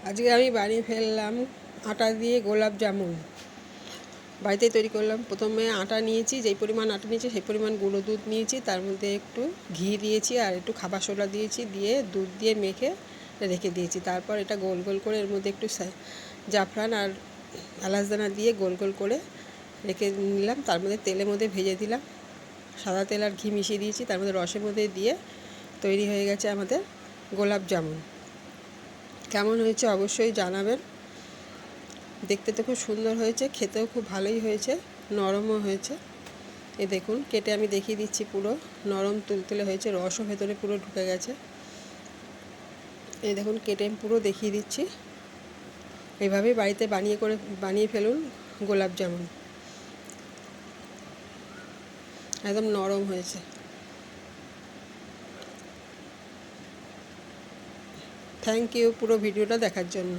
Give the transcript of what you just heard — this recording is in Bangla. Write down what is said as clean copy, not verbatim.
আজকে আমি বানিয়ে ফেললাম আটা দিয়ে গোলাপ জামুন। বাড়িতে তৈরি করলাম। প্রথমে আটা নিয়েছি, যেই পরিমাণ আটা নিয়েছি সেই পরিমাণ গুঁড়ো দুধ নিয়েছি, তার মধ্যে একটু ঘি দিয়েছি আর একটু খাবার সোডা দিয়েছি, দিয়ে দুধ দিয়ে মেখে রেখে দিয়েছি। তারপর এটা গোল গোল করে এর মধ্যে একটু জাফরান আর এলাচ দানা দিয়ে গোল গোল করে রেখে নিলাম। তার মধ্যে তেলের মধ্যে ভেজে দিলাম, সাদা তেল আর ঘি মিশিয়ে দিয়েছি, তার মধ্যে রসের মধ্যে দিয়ে তৈরি হয়ে গেছে আমাদের গোলাপ জামুন। কেমন হয়েছে অবশ্যই জানাবেন। দেখতে তো খুব সুন্দর হয়েছে, খেতেও খুব ভালোই হয়েছে, নরমও হয়েছে। এই দেখুন, কেটে আমি দেখিয়ে দিচ্ছি, পুরো নরম তুলতুলে হয়েছে, রসও ভেতরে পুরো ঢুকে গেছে। এই দেখুন, কেটে আমি পুরো দেখিয়ে দিচ্ছি। এভাবেই বাড়িতে বানিয়ে ফেলুন গোলাপ জামুন। একদম নরম হয়েছে। থ্যাংক ইউ পুরো ভিডিওটা দেখার জন্য।